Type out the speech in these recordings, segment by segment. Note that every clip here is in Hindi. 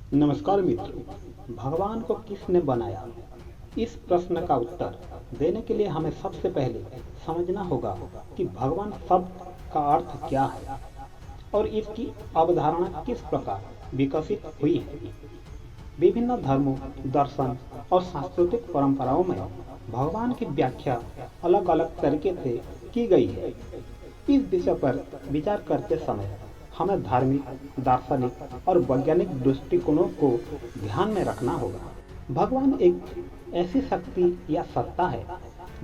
नमस्कार मित्रों, भगवान को किसने बनाया? इस प्रश्न का उत्तर देने के लिए हमें सबसे पहले समझना होगा कि भगवान शब्द का अर्थ क्या है और इसकी अवधारणा किस प्रकार विकसित हुई है। विभिन्न धर्मों, दर्शन और सांस्कृतिक परंपराओं में भगवान की व्याख्या अलग अलग तरीके से की गई है। इस विषय पर विचार करते समय हमें धार्मिक, दार्शनिक और वैज्ञानिक दृष्टिकोणों को ध्यान में रखना होगा। भगवान एक ऐसी शक्ति या सत्ता है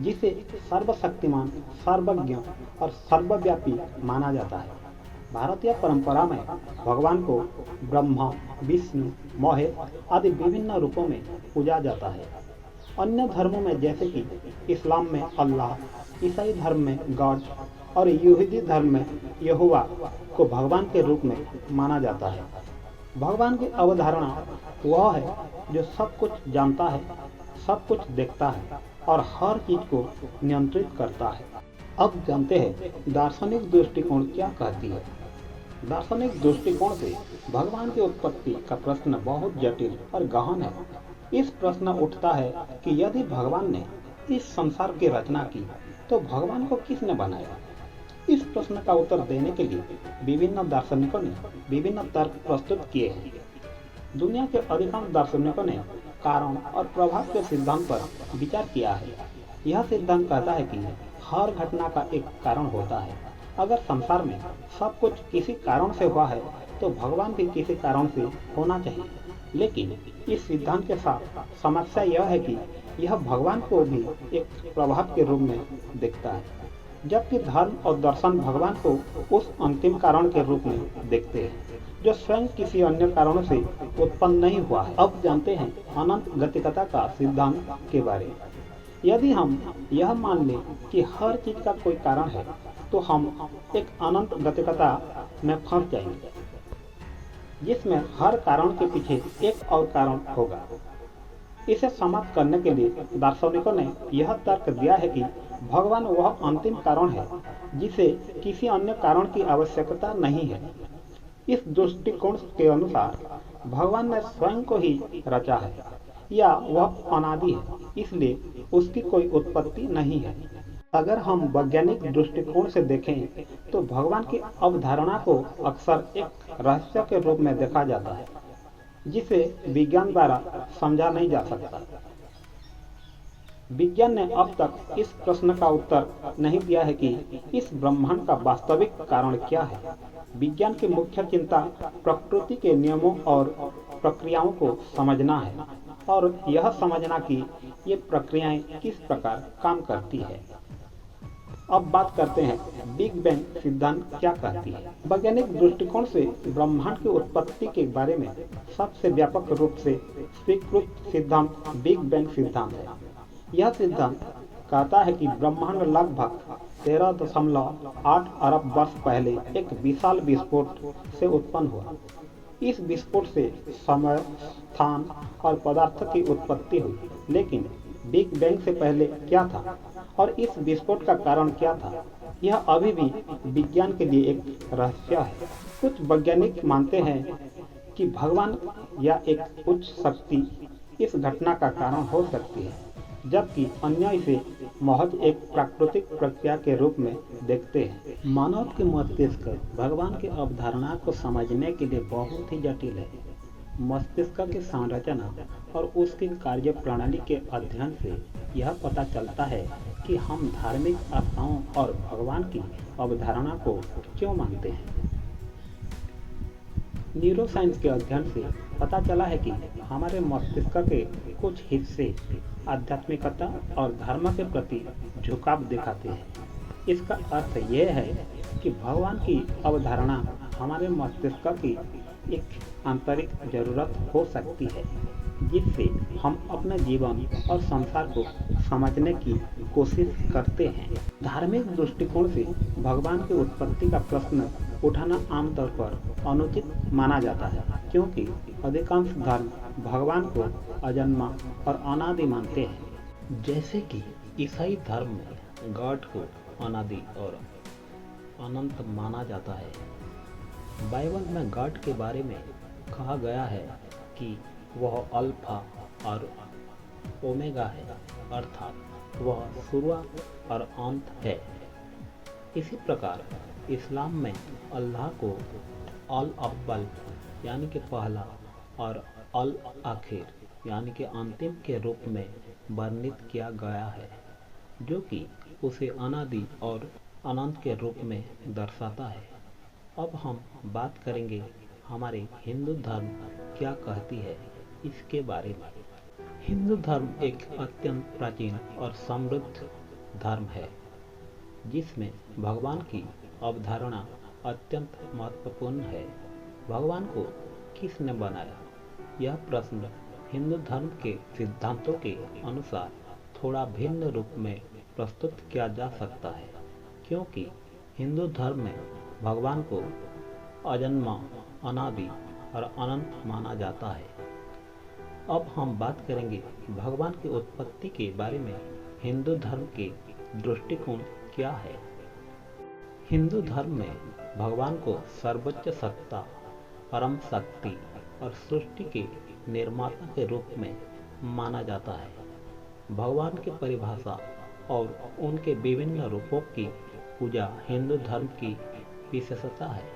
जिसे सर्वशक्तिमान, सर्वज्ञ और सर्वव्यापी माना जाता है। भारतीय परंपरा में भगवान को ब्रह्मा, विष्णु, महेश आदि विभिन्न रूपों में पूजा जाता है। अन्य धर्मों में जैसे कि इस्लाम में अल्लाह, ईसाई धर्म में गॉड और यहूदी धर्म में यहोवा को भगवान के रूप में माना जाता है। भगवान की अवधारणा वह है जो सब कुछ जानता है, सब कुछ देखता है और हर चीज को नियंत्रित करता है। अब जानते हैं दार्शनिक दृष्टिकोण क्या कहती है। दार्शनिक दृष्टिकोण से भगवान की उत्पत्ति का प्रश्न बहुत जटिल और गहन है। इस प्रश्न उठता है कि यदि भगवान ने इस संसार की रचना की तो भगवान को किसने बनाया। इस प्रश्न का उत्तर देने के लिए विभिन्न दार्शनिकों ने विभिन्न तर्क प्रस्तुत किए हैं। दुनिया के अधिकांश दार्शनिकों ने कारण और प्रभाव के सिद्धांत पर विचार किया है। यह सिद्धांत कहता है कि हर घटना का एक कारण होता है। अगर संसार में सब कुछ किसी कारण से हुआ है तो भगवान भी किसी कारण से होना चाहिए। लेकिन इस सिद्धांत के साथ समस्या यह है कि यह भगवान को भी एक प्रभाव के रूप में देखता है, जबकि धर्म और दर्शन भगवान को उस अंतिम कारण के रूप में देखते हैं जो स्वयं किसी अन्य कारणों से उत्पन्न नहीं हुआ है। अब जानते हैं अनंत गतिकता का सिद्धांत के बारे में। यदि हम यह मान लें कि हर चीज का कोई कारण है तो हम एक अनंत गतिकता में फंस जाएंगे जिसमें हर कारण के पीछे एक और कारण होगा। इसे समाप्त करने के लिए दार्शनिकों ने यह तर्क दिया है कि भगवान वह अंतिम कारण है जिसे किसी अन्य कारण की आवश्यकता नहीं है। इस दृष्टिकोण के अनुसार भगवान ने स्वयं को ही रचा है या वह अनादि है, इसलिए उसकी कोई उत्पत्ति नहीं है। अगर हम वैज्ञानिक दृष्टिकोण से देखें तो भगवान की अवधारणा को अक्सर एक रहस्य के रूप में देखा जाता है जिसे विज्ञान द्वारा समझा नहीं जा सकता। विज्ञान ने अब तक इस प्रश्न का उत्तर नहीं दिया है कि इस ब्रह्मांड का वास्तविक कारण क्या है। विज्ञान की मुख्य चिंता प्रकृति के नियमों और प्रक्रियाओं को समझना है और यह समझना कि ये प्रक्रियाएं किस प्रकार काम करती है। अब बात करते हैं बिग बैंग सिद्धांत क्या कहती है। वैज्ञानिक दृष्टिकोण से ब्रह्मांड की उत्पत्ति के बारे में सबसे व्यापक रूप से स्वीकृत सिद्धांत बिग बैंग सिद्धांत है। यह सिद्धांत कहता है कि ब्रह्मांड लगभग 13.8 अरब वर्ष पहले एक विशाल विस्फोट से उत्पन्न हुआ। इस विस्फोट से समय, स्थान और पदार्थ की उत्पत्ति हुई। लेकिन बिग बैंग से पहले क्या था और इस विस्फोट का कारण क्या था, यह अभी भी विज्ञान के लिए एक रहस्य है। कुछ वैज्ञानिक मानते हैं कि भगवान या एक उच्च शक्ति इस घटना का कारण हो सकती है, जबकि अन्य इसे महज एक प्राकृतिक प्रक्रिया के रूप में देखते हैं। मानव के मस्तिष्क भगवान की अवधारणा को समझने के लिए बहुत ही जटिल है। मस्तिष्क की संरचना और उसकी कार्य प्रणाली के अध्ययन से यह पता चलता है कि हम धार्मिक आस्थाओं और भगवान की अवधारणा को क्यों मानते हैं। न्यूरोसाइंस के अध्ययन से पता चला है कि हमारे मस्तिष्क के कुछ हिस्से आध्यात्मिकता और धर्म के प्रति झुकाव दिखाते हैं। इसका अर्थ यह है कि भगवान की अवधारणा हमारे मस्तिष्क की एक आंतरिक जरूरत हो सकती है जिससे हम अपने जीवन और संसार को समझने की कोशिश करते हैं। धार्मिक दृष्टिकोण से भगवान की उत्पत्ति का प्रश्न उठाना आमतौर पर अनुचित माना जाता है, क्योंकि अधिकांश धर्म भगवान को अजन्मा और अनादि मानते हैं। जैसे कि ईसाई धर्म में गॉड को अनादि और अनंत माना जाता है। बाइबल में गॉड के बारे में कहा गया है कि कि वह अल्फा और ओमेगा है, अर्थात वह शुरुआत और अंत है। इसी प्रकार इस्लाम में अल्लाह को अल अव्वल यानी कि पहला और अल आखिर यानी कि अंतिम के रूप में वर्णित किया गया है, जो कि उसे अनादि और अनंत के रूप में दर्शाता है। अब हम बात करेंगे हमारे हिंदू धर्म क्या कहती है इसके बारे में। हिंदू धर्म एक अत्यंत प्राचीन और समृद्ध धर्म है, जिसमें भगवान की अवधारणा अत्यंत महत्वपूर्ण है। भगवान को किसने बनाया? यह प्रश्न हिंदू धर्म के सिद्धांतों के अनुसार थोड़ा भिन्न रूप में प्रस्तुत किया जा सकता है, क्योंकि हिंदू धर्म में भगवान को अजन्मा, अनादि और अनंत माना जाता है। अब हम बात करेंगे भगवान की उत्पत्ति के बारे में। हिंदू धर्म के दृष्टिकोण क्या है? हिंदू धर्म में भगवान को सर्वोच्च सत्ता, परम शक्ति और सृष्टि के निर्माता के रूप में माना जाता है। भगवान की परिभाषा और उनके विभिन्न रूपों की पूजा हिंदू धर्म की विशेषता है।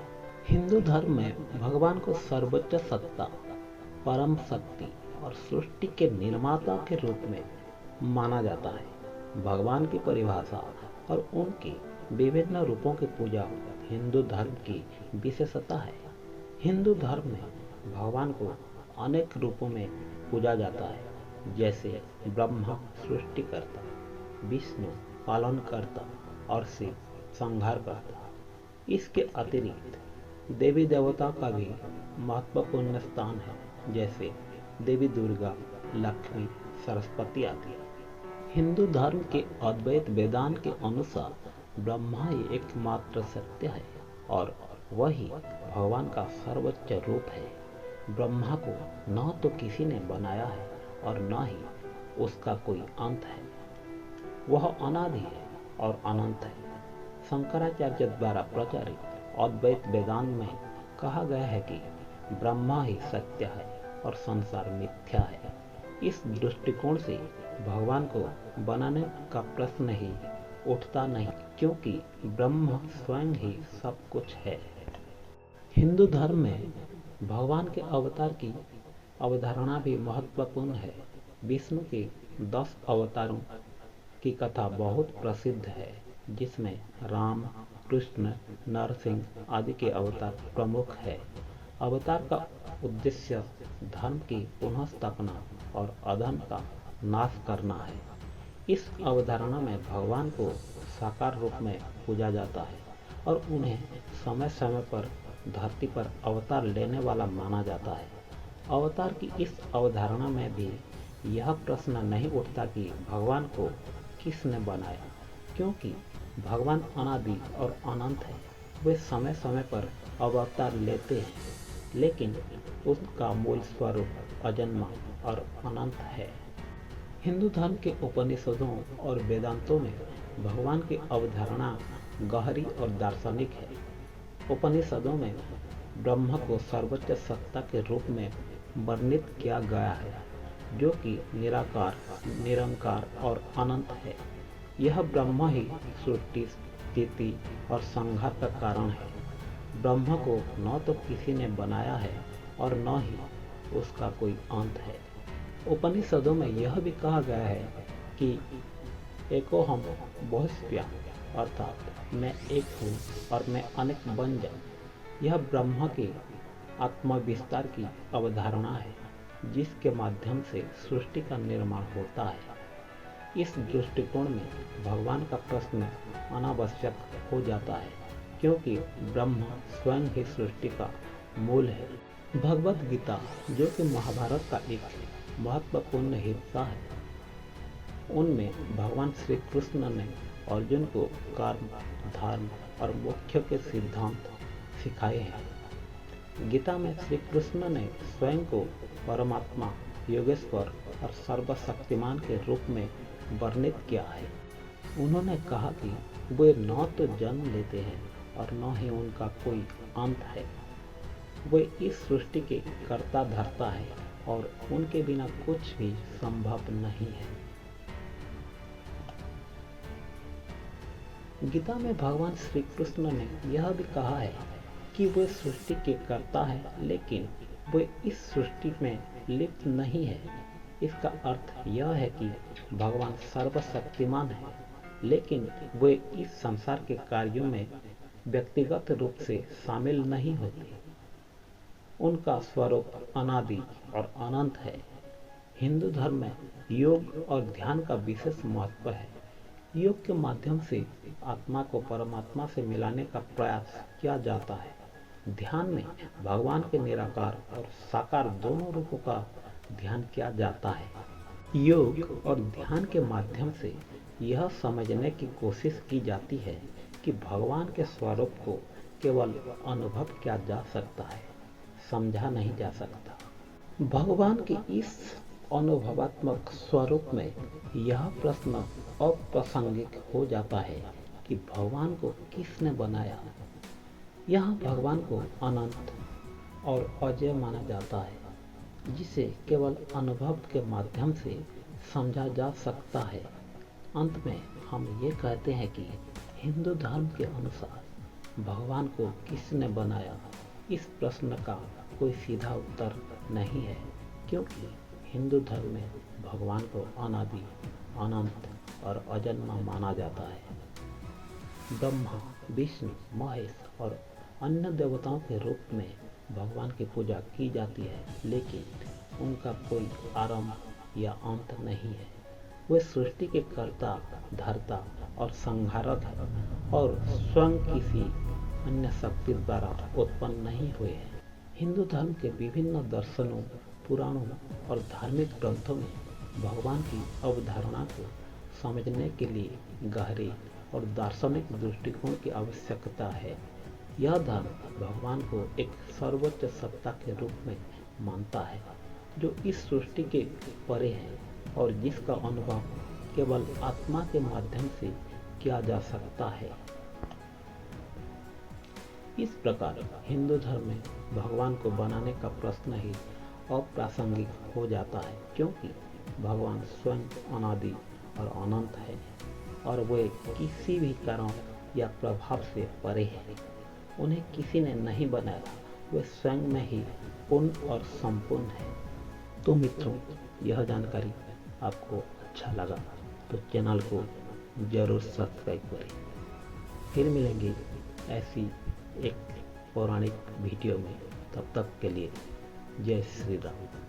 हिंदू धर्म में भगवान को सर्वोच्च सत्ता, परम शक्ति और सृष्टि के निर्माता के रूप में माना जाता है। भगवान की परिभाषा और उनके विभिन्न रूपों की पूजा हिंदू धर्म की विशेषता है। हिंदू धर्म में भगवान को अनेक रूपों में पूजा जाता है, जैसे ब्रह्मा सृष्टिकर्ता, विष्णु पालनकर्ता और शिव संहारकर्ता। इसके अतिरिक्त देवी देवता का भी महत्वपूर्ण स्थान है, जैसे देवी दुर्गा, लक्ष्मी, सरस्वती आदि। हिंदू धर्म के अद्वैत वेदांत के अनुसार ब्रह्मा ही एकमात्र सत्य है और वही भगवान का सर्वोच्च रूप है। ब्रह्मा को न तो किसी ने बनाया है और न ही उसका कोई अंत है। वह अनादि है और अनंत है। शंकराचार्य द्वारा प्रचारित अद्वैत वेदांत में कहा गया है कि ब्रह्मा ही सत्य है और संसार मिथ्या है। इस दृष्टिकोण से भगवान को बनाने का प्रश्न ही उठता नहीं, क्योंकि ब्रह्म स्वयं ही सब कुछ है। हिंदू धर्म में भगवान के अवतार की अवधारणा भी महत्वपूर्ण है। विष्णु के 10 अवतारों की कथा बहुत प्रसिद्ध है, जिसमें राम, कृष्ण, नरसिंह आदि के अवतार प्रमुख है। अवतार का उद्देश्य धर्म की पुनः स्थापना और अधर्म का नाश करना है। इस अवधारणा में भगवान को साकार रूप में पूजा जाता है और उन्हें समय समय पर धरती पर अवतार लेने वाला माना जाता है। अवतार की इस अवधारणा में भी यह प्रश्न नहीं उठता कि भगवान को किसने बनाया, क्योंकि भगवान अनादि और अनंत है। वे समय समय पर अवतार लेते हैं, लेकिन उसका मूल स्वरूप अजन्मा और अनंत है। हिंदू धर्म के उपनिषदों और वेदांतों में भगवान की अवधारणा गहरी और दार्शनिक है। उपनिषदों में ब्रह्म को सर्वोच्च सत्ता के रूप में वर्णित किया गया है, जो कि निराकार, निरंकार और अनंत है। यह ब्रह्म ही सृष्टि, स्थिति और संहार का कारण है। ब्रह्म को न तो किसी ने बनाया है और न ही उसका कोई अंत है। उपनिषदों में यह भी कहा गया है कि एको हम बहुस्प्या, अर्थात मैं एक हूँ और मैं अनेक बन जाऊँ। यह ब्रह्म के आत्मविस्तार की अवधारणा है, जिसके माध्यम से सृष्टि का निर्माण होता है। इस दृष्टिकोण में भगवान का प्रश्न अनावश्यक हो जाता है, क्योंकि ब्रह्म स्वयं ही सृष्टि का मूल है। भगवद गीता, जो कि महाभारत का एक महत्वपूर्ण हिस्सा है, उनमें भगवान श्री कृष्ण ने अर्जुन को कर्म, धर्म और मोक्ष के सिद्धांत सिखाए हैं। गीता में श्री कृष्ण ने स्वयं को परमात्मा, योगेश्वर और सर्वशक्तिमान के रूप में वर्णित किया है। उन्होंने कहा कि वे न तो जन्म लेते हैं और न ही उनका कोई अंत है। वे इस सृष्टि के कर्ता धर्ता है और उनके बिना कुछ भी संभव नहीं है। गीता में भगवान श्री कृष्ण ने यह भी कहा है कि वे सृष्टि के कर्ता है, लेकिन वे इस सृष्टि में लिप्त नहीं है। इसका अर्थ यह है कि भगवान सर्वशक्तिमान है, लेकिन वे इस संसार के कार्यों में व्यक्तिगत रूप से शामिल नहीं होते। उनका स्वरूप अनादि और अनंत है। हिंदू धर्म में योग और ध्यान का विशेष महत्व है। योग के माध्यम से आत्मा को परमात्मा से मिलाने का प्रयास किया जाता है। ध्यान में भगवान के निराकार और साकार दोनों रूपों का ध्यान किया जाता है। योग और ध्यान के माध्यम से यह समझने की कोशिश की जाती है कि भगवान के स्वरूप को केवल अनुभव किया जा सकता है, समझा नहीं जा सकता। भगवान के इस अनुभवात्मक स्वरूप में यह प्रश्न अप्रासंगिक हो जाता है कि भगवान को किसने बनाया। यहाँ भगवान को अनंत और अजय माना जाता है, जिसे केवल अनुभव के माध्यम से समझा जा सकता है। अंत में हम ये कहते हैं कि हिंदू धर्म के अनुसार भगवान को किसने बनाया, इस प्रश्न का कोई सीधा उत्तर नहीं है, क्योंकि हिंदू धर्म में भगवान को अनादि, अनंत और अजन्मा माना जाता है। ब्रह्मा, विष्णु, महेश और अन्य देवताओं के रूप में भगवान की पूजा की जाती है, लेकिन उनका कोई आरंभ या अंत नहीं है। वे सृष्टि के कर्ता, धर्ता और संहारक हैं और स्वयं किसी अन्य शक्ति द्वारा उत्पन्न नहीं हुए हैं। हिंदू धर्म के विभिन्न दर्शनों, पुराणों और धार्मिक ग्रंथों में भगवान की अवधारणा को समझने के लिए गहरे और दार्शनिक दृष्टिकोण की आवश्यकता है। यह धर्म भगवान को एक सर्वोच्च सत्ता के रूप में मानता है, जो इस सृष्टि के परे है और जिसका अनुभव केवल आत्मा के माध्यम से किया जा सकता है। इस प्रकार हिंदू धर्म में भगवान को बनाने का प्रश्न ही अप्रासंगिक हो जाता है, क्योंकि भगवान स्वयं अनादि और अनंत है और वे किसी भी कारण या प्रभाव से परे हैं। उन्हें किसी ने नहीं बनाया, वे स्वयं में ही पूर्ण और संपूर्ण है। तो मित्रों, यह जानकारी आपको अच्छा लगा तो चैनल को जरूर सब्सक्राइब करें। फिर मिलेंगे ऐसी एक पौराणिक वीडियो में। तब तक के लिए जय श्री राम।